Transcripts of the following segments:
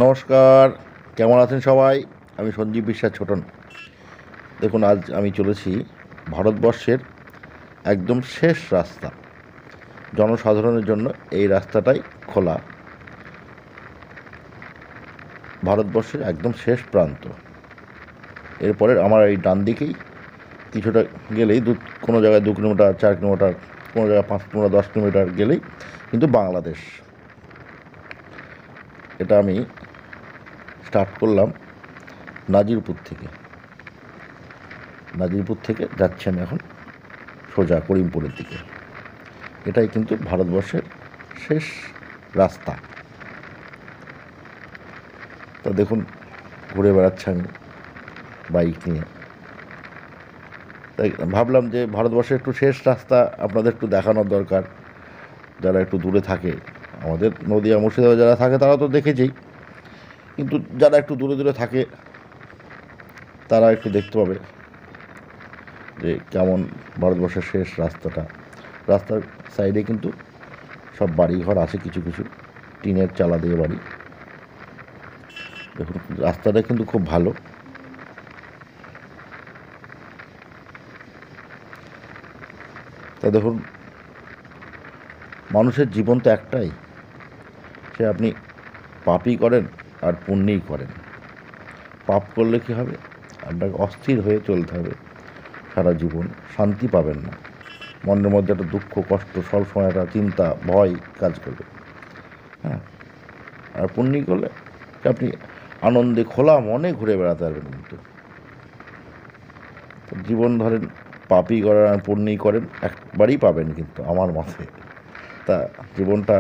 নমস্কার, কেমন আছেন সবাই? আমি সঞ্জীব বিশ্বাস ছোটন। দেখুন, আজ আমি চলেছি ভারতবর্ষের একদম শেষ রাস্তা। জনসাধারণের জন্য এই রাস্তাটাই খোলা। ভারতবর্ষের একদম শেষ প্রান্ত। এরপরে আমার এই ডান দিকেই কিছুটা গেলেই কোনো জায়গায় 2 কিলোমিটার, 4 কিলোমিটার, কোনো জায়গায় 5 কিলোমিটার, 10 কিলোমিটার গেলেই কিন্তু বাংলাদেশ। এটা আমি স্টার্ট করলাম নাজিরপুর থেকে। নাজিরপুর থেকে যাচ্ছি আমি এখন সোজা করিমপুরের দিকে। এটাই কিন্তু ভারতবর্ষের শেষ রাস্তা। তা দেখুন, ঘুরে বেড়াচ্ছি আমি বাইক নিয়ে। তাই ভাবলাম যে ভারতবর্ষের একটু শেষ রাস্তা আপনাদের একটু দেখানোর দরকার। যারা একটু দূরে থাকে, আমাদের নদিয়া মুর্শিদাবাদ যারা থাকে তারা তো দেখেছেই, কিন্তু যারা একটু দূরে দূরে থাকে তারা একটু দেখতে পাবে যে কেমন ভারতবর্ষের শেষ রাস্তাটা। রাস্তার সাইডে কিন্তু সব বাড়িঘর আছে, কিছু কিছু টিনের চালা দিয়ে বাড়ি। দেখুন, রাস্তাটা কিন্তু খুব ভালো। তা দেখুন, মানুষের জীবন তো একটাই, সে আপনি পাপই করেন আর পুণ্যই করেন। পাপ করলে কী হবে? আপনাকে অস্থির হয়ে চলতে হবে সারা জীবন, শান্তি পাবেন না। মনের মধ্যে একটা দুঃখ, কষ্ট, সবসময় একটা চিন্তা, ভয় কাজ করবে। হ্যাঁ, আর পুণ্যি করলে আপনি আনন্দে খোলা মনে ঘুরে বেড়াতে পারবেন। কিন্তু জীবন ধরেন পাপই করেন আর পুণ্যই করেন, একবারই পাবেন কিন্তু আমার মতে। তা জীবনটা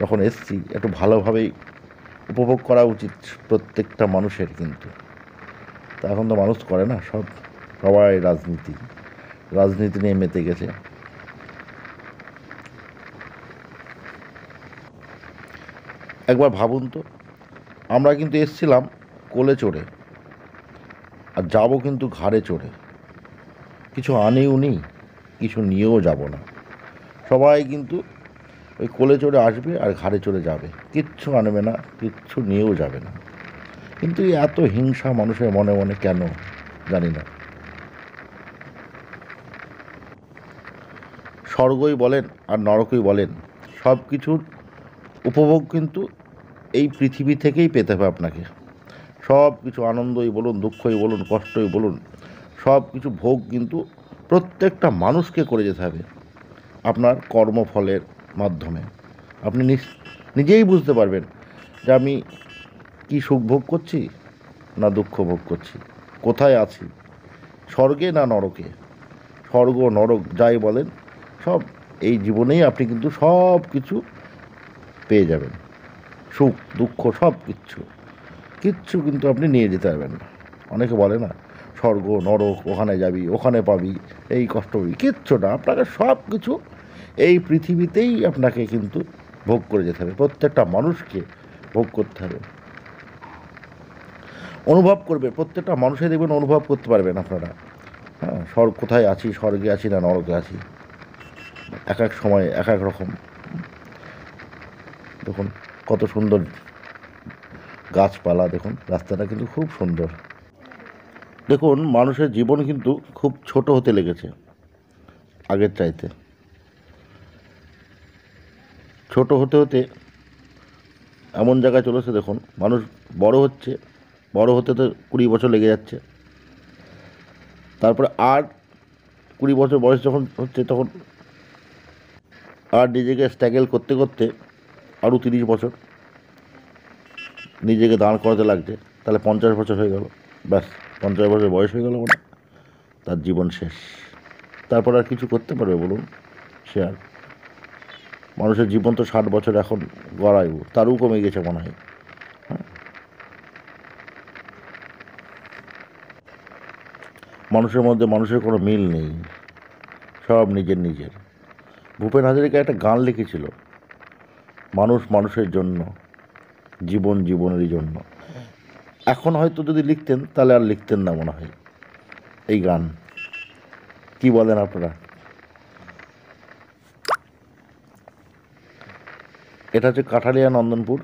যখন এসছি একটু ভালোভাবেই উপভোগ করা উচিত প্রত্যেকটা মানুষের। কিন্তু তা এখন তো মানুষ করে না, সবাই রাজনীতি নিয়ে মেতে গেছে। একবার ভাবুন তো, আমরা কিন্তু এসছিলাম কোলে চড়ে, আর যাব কিন্তু ঘাড়ে চড়ে। কিছু আনেও নি, কিছু নিয়েও যাব না। সবাই কিন্তু ওই কোলে চড়ে আসবে আর ঘাড়ে চড়ে যাবে, কিচ্ছু আনবে না, কিচ্ছু নিয়েও যাবে না। কিন্তু এই এত হিংসা মানুষের মনে মনে কেন জানি না। স্বর্গই বলেন আর নরকই বলেন, সব কিছুর উপভোগ কিন্তু এই পৃথিবী থেকেই পেতে হবে আপনাকে। সব কিছু, আনন্দই বলুন, দুঃখই বলুন, কষ্টই বলুন, সব কিছু ভোগ কিন্তু প্রত্যেকটা মানুষকে করে যেতে হবে আপনার কর্মফলের মাধ্যমে। আপনি নিজেই বুঝতে পারবেন যে আমি কি সুখ ভোগ করছি না দুঃখ ভোগ করছি, কোথায় আছি, স্বর্গে না নরকে। স্বর্গ নরক যাই বলেন, সব এই জীবনেই আপনি কিন্তু সব কিছু পেয়ে যাবেন। সুখ দুঃখ সব কিচ্ছু কিচ্ছু কিন্তু আপনি নিয়ে যেতে পারবেন না। অনেকে বলে না, স্বর্গ নরক ওখানে যাবি, ওখানে পাবি, এই কষ্ট পাবি, কিচ্ছু না। আপনাকে সব কিছু এই পৃথিবীতেই আপনাকে কিন্তু ভোগ করে যেতে হবে। প্রত্যেকটা মানুষকে ভোগ করতে হবে, অনুভব করবে। প্রত্যেকটা মানুষই দেখবেন অনুভব করতে পারবেন আপনারা। হ্যাঁ, কোথায় আছি, স্বর্গে আছি না নরকে আছি, এক এক সময় এক এক রকম। দেখুন কত সুন্দর গাছপালা, দেখুন রাস্তাটা কিন্তু খুব সুন্দর। দেখুন, মানুষের জীবন কিন্তু খুব ছোট হতে লেগেছে আগের চাইতে। ছোট হতে হতে এমন জায়গায় চলেছে, দেখুন মানুষ বড় হচ্ছে, বড় হতে তো 20 বছর লেগে যাচ্ছে। তারপরে আর 20 বছর বয়স যখন হচ্ছে, তখন আর নিজেকে স্ট্রাগল করতে করতে আরও 30 বছর নিজেকে দাঁড় করাতে লাগছে। তাহলে 50 বছর হয়ে গেল, ব্যাস 50 বছর বয়স হয়ে গেল, মানে তার জীবন শেষ। তারপর আর কিছু করতে পারবে বলুন সে? আর মানুষের জীবন তো 60 বছর এখন গড়ায়ু, তারও কমে গেছে মনে হয়। হ্যাঁ, মানুষের মধ্যে মানুষের কোনো মিল নেই, সব নিজের নিজের। ভূপেন হাজারিকা একটা গান লিখেছিল, মানুষ মানুষের জন্য, জীবন জীবনেরই জন্য। এখন হয়তো যদি লিখতেন তাহলে আর লিখতেন না মনে হয় এই গান। কি বলেন আপনারা? এটা হচ্ছে কাঠালিয়া নন্দনপুর।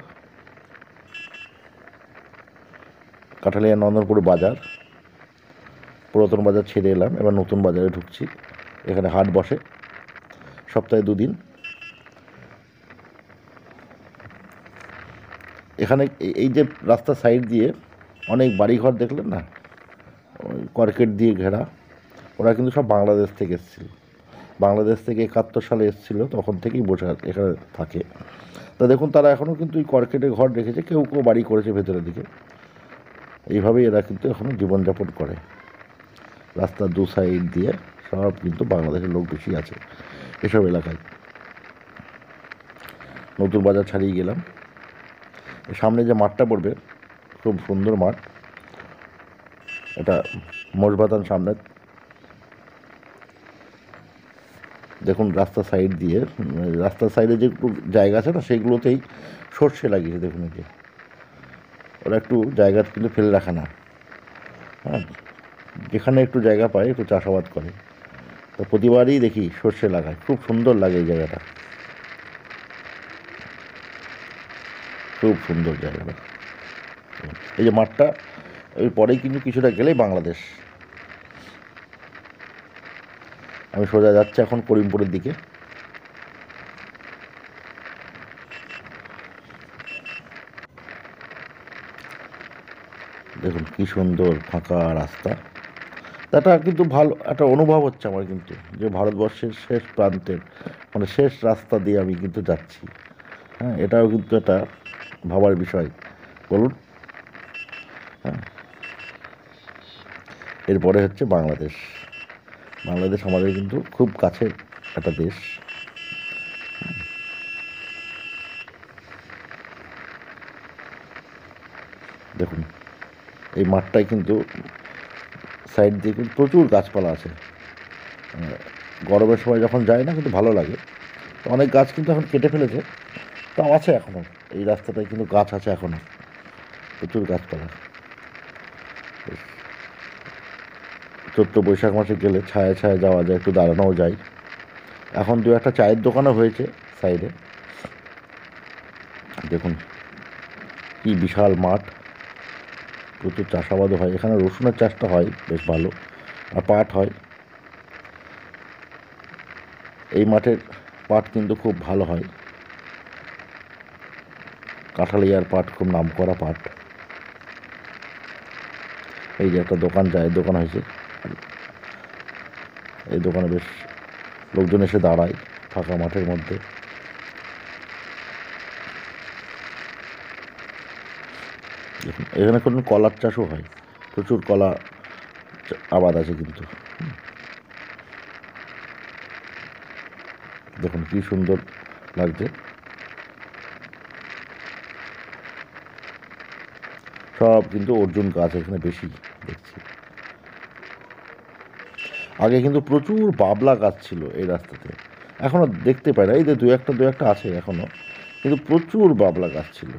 কাঠালিয়া নন্দনপুর বাজার, পুরাতন বাজার ছেড়ে এলাম, এবার নতুন বাজারে ঢুকছি। এখানে হাট বসে সপ্তাহে 2 দিন। এখানে এই যে রাস্তার সাইড দিয়ে অনেক বাড়িঘর দেখলেন না, কর্কেট দিয়ে ঘেরা, ওরা কিন্তু সব বাংলাদেশ থেকে এসেছিল। বাংলাদেশ থেকে 71 সালে এসেছিল, তখন থেকেই বসে এখানে থাকে। তা দেখুন, তারা এখনও কিন্তু এই কর্কেটে ঘর রেখেছে, কেউ কেউ বাড়ি করেছে ভেতরের দিকে। এইভাবেই এরা কিন্তু এখনও জীবনযাপন করে। রাস্তার 2 সাইড দিয়ে সব কিন্তু বাংলাদেশের লোক বেশি আছে এসব এলাকায়। নতুন বাজার ছাড়িয়ে গেলাম। সামনে যে মাঠটা পড়বে, খুব সুন্দর মাঠ, এটা মোষবাতান সামনে। দেখুন রাস্তার সাইড দিয়ে, রাস্তার সাইডে যে জায়গা আছে না, সেইগুলোতেই সর্ষে লাগিয়েছে। দেখুন এই যে ওরা একটু জায়গা কিন্তু ফেলে রাখে না, হ্যাঁ, যেখানে একটু জায়গা পায় একটু চাষাবাদ করে। তো প্রতিবারই দেখি সর্ষে লাগায়, খুব সুন্দর লাগে এই জায়গাটা, খুব সুন্দর জায়গাটা। এই যে মাঠটা, ওই পরেই কিন্তু কিছুটা গেলেই বাংলাদেশ। আমি সোজা যাচ্ছি এখন করিমপুরের দিকে। দেখুন কি সুন্দর ফাঁকা রাস্তা। এটা কিন্তু ভালো একটা অনুভব হচ্ছে আমার কিন্তু, যে ভারতবর্ষের শেষ প্রান্তের মানে শেষ রাস্তা দিয়ে আমি কিন্তু যাচ্ছি। হ্যাঁ, এটাও কিন্তু একটা ভাবার বিষয়, বলুন। হ্যাঁ, এরপরে হচ্ছে বাংলাদেশ। বাংলাদেশ আমাদের কিন্তু খুব কাছের একটা দেশ। দেখুন এই মাঠটায় কিন্তু সাইড দিয়ে কিন্তু প্রচুর গাছপালা আছে। গরমের সময় যখন যায় না কিন্তু ভালো লাগে। অনেক গাছ কিন্তু এখন কেটে ফেলেছে, তাও আছে এখনও। এই রাস্তাটায় কিন্তু গাছ আছে এখনও, প্রচুর গাছপালা। চৈত্র বৈশাখ মাসে গেলে ছায়া ছায়া যাওয়া যায়, একটু দাঁড়ানোও যায়। এখন 2-1টা চায়ের দোকানও হয়েছে সাইডে। দেখুন কি বিশাল মাঠ, প্রচুর চাষাবাদও হয় এখানে। রসুনের চাষটা হয় বেশ ভালো, আর পাট হয়। এই মাঠের পাট কিন্তু খুব ভালো হয়, কাঁঠালিয়ার পাট খুব নামকরা পাট। এই যে একটা দোকান, চায়ের দোকান হয়েছে, এই দোকানে বেশ লোকজন এসে দাঁড়ায় ফাঁকা মাঠের মধ্যে। দেখুন এখানে কোনো কলার চাষও হয়, প্রচুর কলা আবাদ আছে কিন্তু। দেখুন কি সুন্দর লাগছে। সব কিন্তু অর্জুন গাছ এখানে বেশি দেখছি। আগে কিন্তু প্রচুর বাবলা গাছ ছিল এই রাস্তাতে, এখনও দেখতে পাই না। এই যে দু একটা আছে এখনও, কিন্তু প্রচুর বাবলা গাছ ছিল।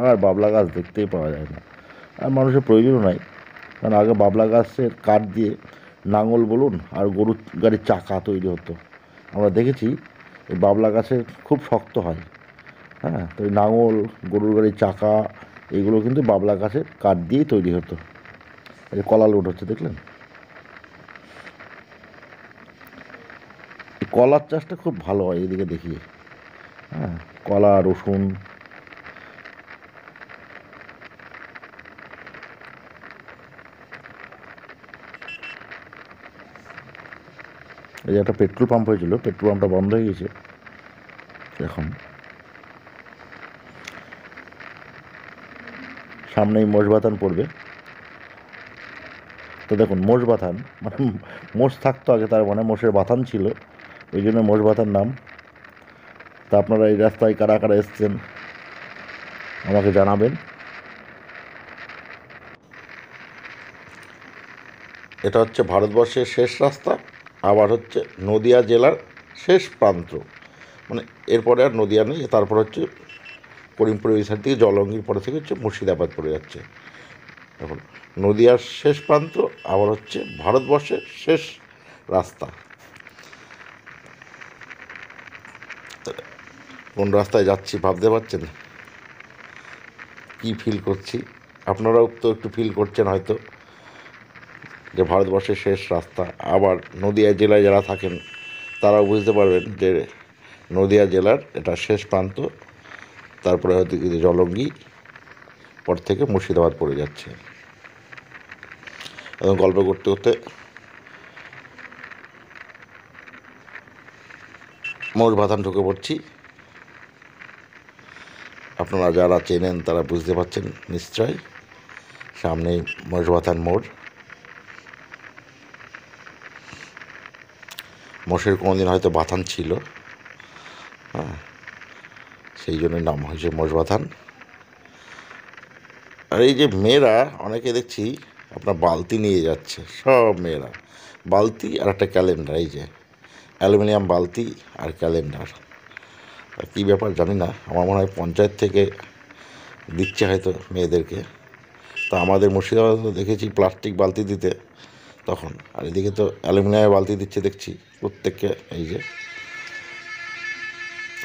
আর বাবলা গাছ দেখতেই পাওয়া যায় না, আর মানুষের প্রয়োজনও নাই। কারণ আগে বাবলা গাছের কাঠ দিয়ে নাঙল বলুন আর গরুর গাড়ির চাকা তৈরি হতো। আমরা দেখেছি এই বাবলা গাছের খুব শক্ত হয়। হ্যাঁ, তো এই নাঙল, গরুর গাড়ির চাকা, এইগুলো কিন্তু বাবলা গাছের কাঠ দিয়েই তৈরি হতো। এই কলা লোড হচ্ছে দেখলেন। এই কলার চাষটা খুব ভালো হয় এদিকে দেখি। হ্যাঁ, কলা, রসুন, এই যে একটা পেট্রোল পাম্প হয়েছিল, পেট্রোল পাম্পটা বন্ধ হয়ে গেছে এখন। সামনেই মোষবাথান পড়বে। তো দেখুন মোষবাথান মানে মোষ থাকতো আগে, তার মানে মোষের বাথান ছিল, ওই জন্য মোষবাথান নাম। তা আপনারা এই রাস্তায় কারা কারা এসছেন আমাকে জানাবেন। এটা হচ্ছে ভারতবর্ষের শেষ রাস্তা, আবার হচ্ছে নদিয়া জেলার শেষ প্রান্ত। মানে এরপরে আর নদিয়া নেই, তারপর হচ্ছে করিমপুরের ওই সাইড থেকে জলঙ্গির পরে থেকে হচ্ছে মুর্শিদাবাদ পড়ে যাচ্ছে। এখন নদিয়ার শেষ প্রান্ত, আবার হচ্ছে ভারতবর্ষের শেষ রাস্তা। কোন রাস্তায় যাচ্ছি ভাবতে পারছেন, কি ফিল করছি। আপনারাও তো একটু ফিল করছেন হয়তো যে ভারতবর্ষের শেষ রাস্তা। আবার নদিয়া জেলায় যারা থাকেন তারাও বুঝতে পারবেন যে নদিয়া জেলার এটা শেষ প্রান্ত, তারপরে হয়তো কিছু জলঙ্গি, পর থেকে মুর্শিদাবাদ পড়ে যাচ্ছে। এবং গল্প করতে করতে মৌলবাথান ঢুকে পড়ছি। আপনারা যারা চেনেন তারা বুঝতে পারছেন নিশ্চয়, সামনেই মৌলবাথান মোড়। মোষের কোনোদিন হয়তো বাথান ছিল, হ্যাঁ, সেই জন্যই নাম হয়েছে মোষবাথান। আর এই যে মেয়েরা অনেকে দেখছি আপনার বালতি নিয়ে যাচ্ছে, সব মেয়েরা বালতি আর একটা ক্যালেন্ডার, এই যে অ্যালুমিনিয়াম বালতি আর ক্যালেন্ডার। আর কী ব্যাপার জানি না, আমার মনে হয় পঞ্চায়েত থেকে দিচ্ছে হয়তো মেয়েদেরকে। তো আমাদের মুর্শিদাবাদে তো দেখেছি প্লাস্টিক বালতি দিতে তখন, আর এদিকে তো অ্যালুমিনিয়ামের বালতি দিচ্ছে দেখছি প্রত্যেককে। এই যে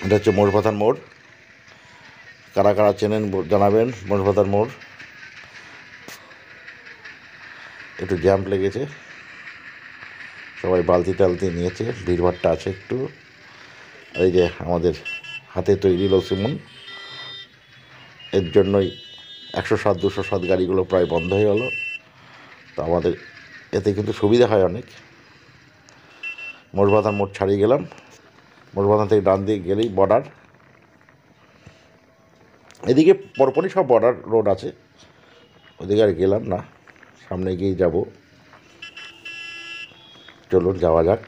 এটা হচ্ছে মোষবাথান মোড়। কারা কারা চেনেন জানাবেন মোষবাথান মোড়। একটু জ্যাম্প লেগেছে, সবাই বালতি টালতি নিয়েছে, ভিড়ভাড়টা আছে একটু। এই যে আমাদের হাতে তৈরি লসিমন, এর জন্যই 107 207 গাড়িগুলো প্রায় বন্ধ হয়ে গেল। তো আমাদের এতে কিন্তু সুবিধা হয় অনেক। মোষবাথান মোড় ছাড়িয়ে গেলাম, মোষবাথান থেকে ডান দিকে গেলেই বর্ডার। এদিকে পরপরই সব বর্ডার রোড আছে, ওদিকে আর গেলাম না, সামনে গিয়েই যাব। চলুন যাওয়া যাক।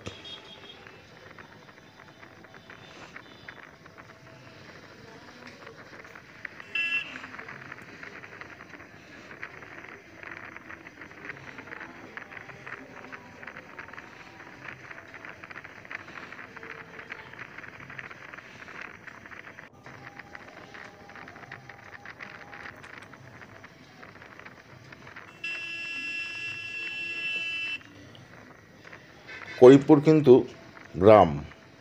করিমপুর কিন্তু গ্রাম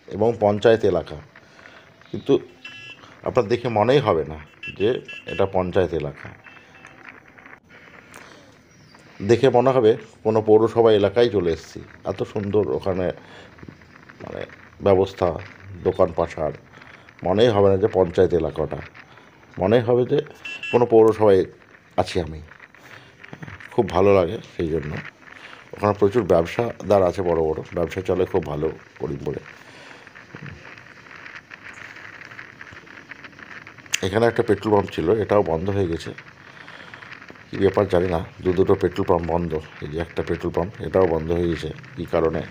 এবং পঞ্চায়েত এলাকা, কিন্তু আপনার দেখে মনেই হবে না যে এটা পঞ্চায়েত এলাকা। দেখে মনে হবে কোনো পৌরসভা এলাকায় চলে এসেছি, এত সুন্দর ওখানে মানে ব্যবস্থা, দোকান পাশার। মনেই হবে না যে পঞ্চায়েত এলাকাটা, মনে হবে যে কোনো পৌরসভায় আছি আমি। খুব ভালো লাগে সেই জন্য। ওখানে প্রচুর ব্যবসাদার আছে, বড় বড় ব্যবসা চলে খুব ভালো করিমপুরে। এখানে একটা পেট্রোল পাম্প ছিল, এটাও বন্ধ হয়ে গেছে, কী ব্যাপার জানি না। দুটো পেট্রোল পাম্প বন্ধ। এই যে একটা পেট্রোল পাম্প, এটাও বন্ধ হয়ে গেছে কী কারণে।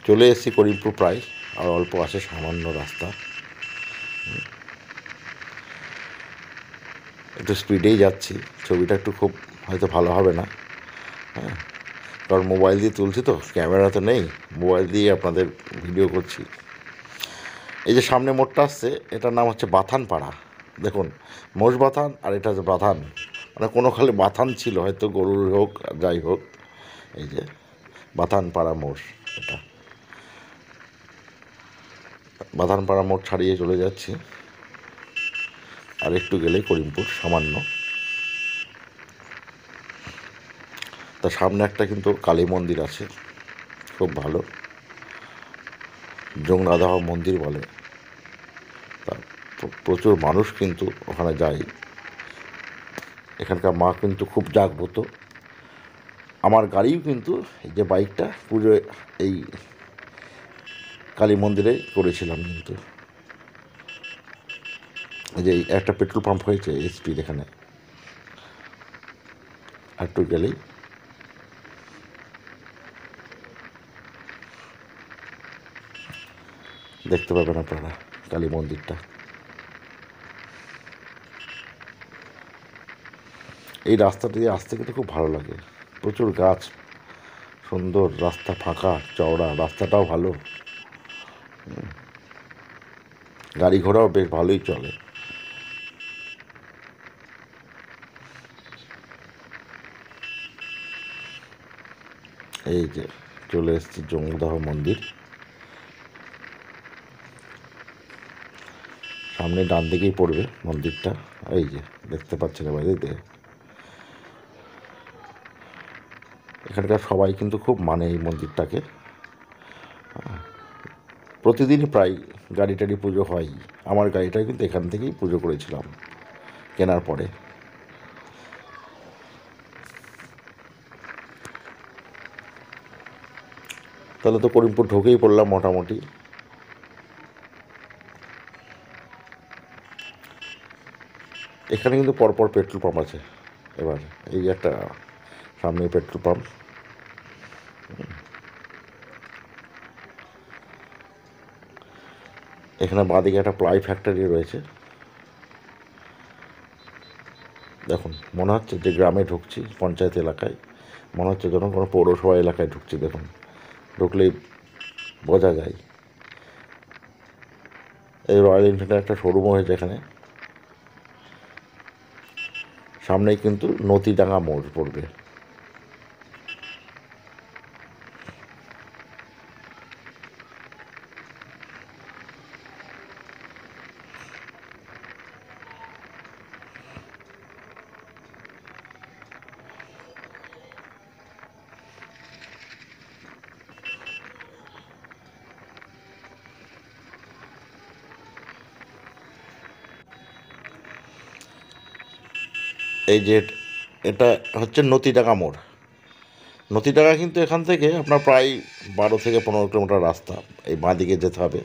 চলে এসেছি করিমপুর প্রায়, আর অল্প আছে সামান্য রাস্তা। একটু স্পিডেই যাচ্ছি, ছবিটা একটু খুব হয়তো ভালো হবে না, হ্যাঁ, কারণ মোবাইল দিয়ে তুলছি তো, ক্যামেরা তো নেই, মোবাইল দিয়ে আপনাদের ভিডিও করছি। এই যে সামনে মোড়টা আসছে, এটার নাম হচ্ছে বাথান পাড়া। দেখুন, মোষ বাথান আর এটা হচ্ছে বাথান, মানে কোনো খালি বাথান ছিল হয়তো, গরুর হোক যাই হোক। এই যে বাথান পাড়া মোষ, এটা বাথান পাড়া মোড় ছাড়িয়ে চলে যাচ্ছি, আর একটু গেলেই করিমপুর সামান্য। তার সামনে একটা কিন্তু কালী মন্দির আছে, খুব ভালো, জংনাদাহ মন্দির বলে। তা প্রচুর মানুষ কিন্তু ওখানে যায়। এখানকার মা কিন্তু খুব জাগ্রত। আমার গাড়িও কিন্তু, এই যে বাইকটা, পুজো এই কালী মন্দিরে করেছিলাম কিন্তু। এই যে একটা পেট্রোল পাম্প হয়েছে এইচপির এখানে, আর একটু গেলেই দেখতে পাবেন আপনারা কালী মন্দিরটা। এই রাস্তাটা দিয়ে আসতে কিন্তু খুব ভালো লাগে, প্রচুর গাছ, সুন্দর রাস্তা, ফাঁকা চওড়া, রাস্তাটাও ভালো, গাড়ি ঘোড়াও বেশ ভালোই চলে। এই যে চলে এসেছি জঙ্গলদাহ মন্দির, সামনে ডান দিকেই পড়বে মন্দিরটা, এই যে দেখতে পাচ্ছেন এবার দিকে। এখানকার সবাই কিন্তু খুব মানে এই মন্দিরটাকে। প্রতিদিনই প্রায় গাড়ি টাড়ি পুজো হয়। আমার গাড়িটা কিন্তু এখান থেকেই পুজো করেছিলাম কেনার পরে। তাহলে তো করিমপুর ঢুকেই পড়লাম মোটামুটি। এখানে কিন্তু পরপর পেট্রোল পাম্প আছে। এবার এই যে একটা সামনে পেট্রোল পাম্প, এখানে বাঁদিকে একটা প্লাই ফ্যাক্টরি রয়েছে। দেখুন মনে হচ্ছে যে গ্রামে ঢুকছি, পঞ্চায়েত এলাকায়, মনে হচ্ছে যেন কোনো পৌরসভা এলাকায় ঢুকছি। দেখুন ঢুকলেই বোঝা যায়। এই রয়্যাল এনফিল্ডের একটা শোরুমও হয়েছে এখানে। সামনেই কিন্তু নতিডাঙ্গা মোড় পড়বে। এই যে এটা হচ্ছে নতিডাঙ্গা মোড়। নতিডাঙ্গা কিন্তু এখান থেকে আপনার প্রায় 12 থেকে 15 কিলোমিটার রাস্তা। এই বাঁ দিকে যেতে হবে,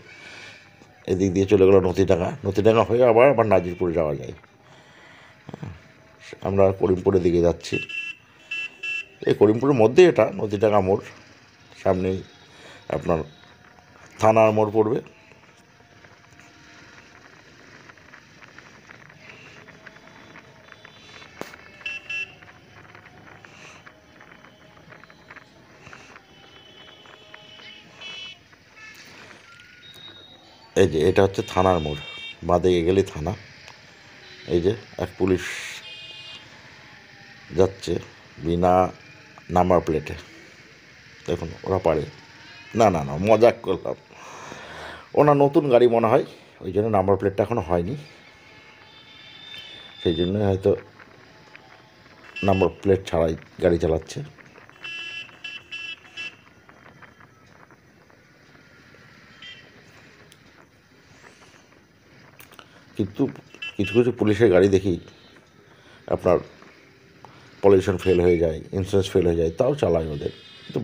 এদিক দিয়ে চলে গেলো নতিডাঙ্গা। নতিডাঙ্গা হয়ে আবার নাজিরপুর যাওয়া যায়। আমরা করিমপুরের দিকে যাচ্ছি। এই করিমপুরের মধ্যে এটা নতিডাঙ্গা মোড়। সামনেই আপনার থানার মোড় পড়বে। এই যে এটা হচ্ছে থানার মোড়, বাঁদিকে গেলেই থানা। এই যে এক পুলিশ যাচ্ছে বিনা নাম্বার প্লেটে। দেখুন ওরা পারে না, না না মজাক করলাম, ওনার নতুন গাড়ি মনে হয়, ওই জন্য নাম্বার প্লেটটা এখনও হয়নি, সেই জন্যই হয়তো নাম্বার প্লেট ছাড়াই গাড়ি চালাচ্ছে। কিন্তু কিছু কিছু পুলিশের গাড়ি দেখি আপনার পলিউশন ফেল হয়ে যায়, ইন্স্যুরেন্স ফেল হয়ে যায়, তাও চালায় ওদের। কিন্তু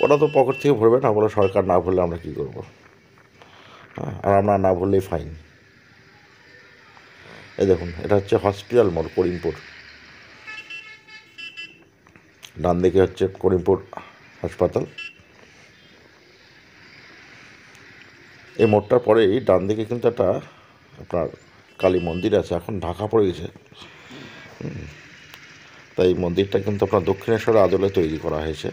ওরা তো পকেট থেকে ভরবে না, বলে সরকার না ভরলে আমরা কী করবো। হ্যাঁ, আর আমরা না ভরলেই ফাইন। এই দেখুন এটা হচ্ছে হসপিটাল মোড় করিমপুর। ডান দিকে হচ্ছে করিমপুর হাসপাতাল। এই মোড়টার পরেই ডান দিকে কিন্তু একটা আপনার কালী মন্দির আছে, এখন ঢাকা পড়ে গেছে। তাই মন্দিরটা কিন্তু আপনার দক্ষিণেশ্বরের আদলে তৈরি করা হয়েছে।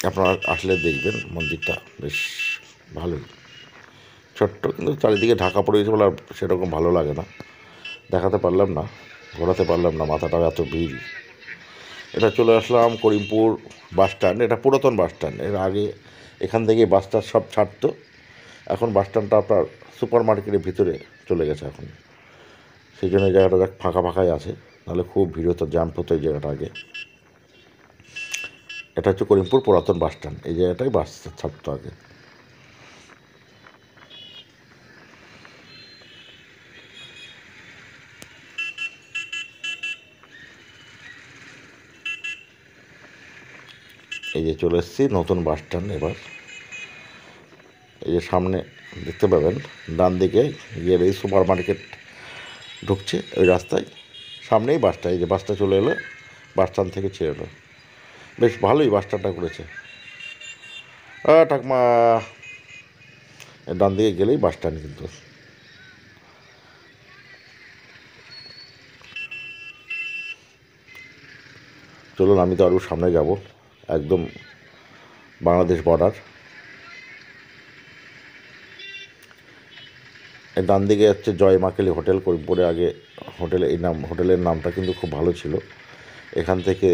আপনারা আসলে দেখবেন মন্দিরটা বেশ ভালোই, ছোট্ট, কিন্তু চারিদিকে ঢাকা পড়ে গেছে বলে আর সেরকম ভালো লাগে না, দেখাতে পারলাম না, ঘোরাতে পারলাম না, মাথাটা এত ভিড়। এটা চলে আসলাম করিমপুর বাস স্ট্যান্ড। এটা পুরাতন বাস স্ট্যান্ড। এর আগে এখান থেকে বাসটা সব ছাড়তো, এখন বাস স্ট্যান্ডটা আপনার সুপার মার্কেটের ভিতরে চলে গেছে এখন, সেই জন্য এই জায়গাটা ফাঁকা ফাঁকাই আছে, নাহলে খুব ভিড় হতো, জ্যাম হতো এই জায়গাটা আগে। এটা হচ্ছে করিমপুর পুরাতন বাস স্ট্যান্ড, এই জায়গাটাই বাস ছাড়তো আগে। এই যে চলে এসেছি নতুন বাস স্ট্যান্ড। এবার এই যে সামনে দেখতে পাবেন ডান দিকে গেলেই সুপার মার্কেট ঢুকছে, ওই রাস্তায় সামনেই বাসটা, এই যে বাসটা চলে এলো, বাস স্ট্যান্ড থেকে ছেড়ে এলো। বেশ ভালোই বাস স্ট্যান্ডটা করেছে। ঠাকমা, ডান দিকে গেলেই বাস স্ট্যান্ড কিন্তু। চলুন, আমি তো আরও সামনে যাব, একদম বাংলাদেশ বর্ডার। এই ডান দিকে হচ্ছে জয় মাকেলি হোটেল, করিমপুরে আগে হোটেলের নামটা কিন্তু খুব ভালো ছিল। এখান থেকে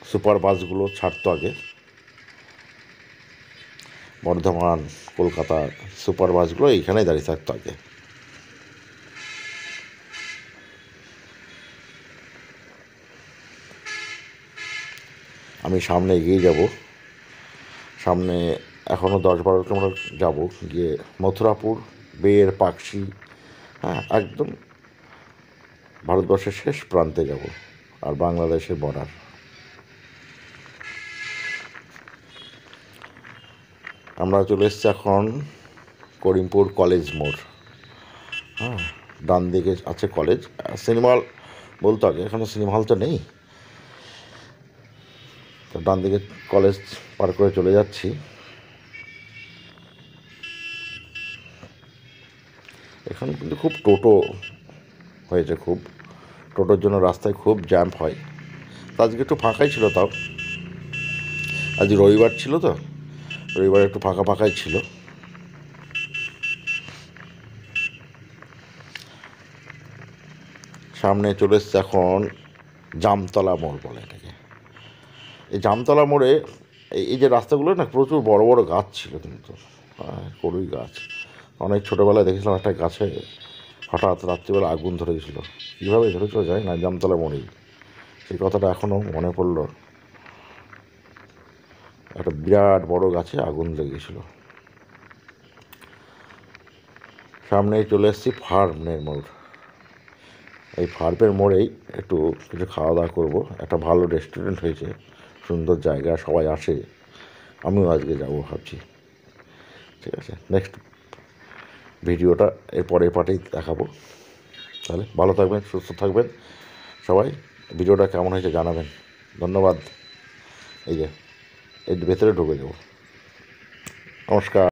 সুপার বাসগুলো ছাড়তো আগে, বর্ধমান, কলকাতা সুপার বাসগুলো এইখানেই দাঁড়িয়ে থাকতো আগে। আমি সামনে এগিয়ে যাব, সামনে এখনও 10-12 কিলোমিটার যাব, গিয়ে মথুরাপুর, বের, পাকশি, হ্যাঁ একদম ভারতবর্ষের শেষ প্রান্তে যাব, আর বাংলাদেশের বর্ডার। আমরা চলে এসেছি এখন করিমপুর কলেজ মোড়। হ্যাঁ, ডান দিকে আছে কলেজ, সিনেমা হল বলতো আগে, এখানে সিনেমা হল তো নেই, তো ডান দিকে কলেজ পার করে চলে যাচ্ছি। এখানে কিন্তু খুব টোটো হয়েছে, খুব টোটোর জন্য রাস্তায় খুব জ্যাম হয়। আজকে একটু ফাঁকাই ছিল, তাও আজ রবিবার ছিল তো, রবিবার একটু ফাঁকা ফাঁকাই ছিল। সামনে চলে এসছে এখন জামতলা মোড় বলে এটাকে। এই জামতলা মোড়ে এই যে রাস্তাগুলো না, প্রচুর বড় বড় গাছ ছিল কিন্তু, কড়ুই গাছ। অনেক ছোটোবেলায় দেখেছিলাম একটা গাছে হঠাৎ রাত্রিবেলা আগুন ধরে গেছিল, কীভাবে ধরেছিল জানি না, জামতলা মোড়েই। সেই কথাটা এখনও মনে পড়লো, একটা বিরাট বড় গাছে আগুন লেগেছিল। সামনেই চলে এসেছি ফার্মের মোড়। এই ফার্মের মোড়েই একটু কিছু খাওয়া দাওয়া করবো, একটা ভালো রেস্টুরেন্ট হয়েছে, সুন্দর জায়গা, সবাই আসে, আমিও আজকে যাবো ভাবছি। ঠিক আছে, নেক্সট ভিডিওটা এর পরের পার্টেই দেখাবো। তাহলে ভালো থাকবেন, সুস্থ থাকবেন সবাই। ভিডিওটা কেমন হয়েছে জানাবেন। ধন্যবাদ। এই যে এর ভেতরে ঢুকে যাবো। নমস্কার।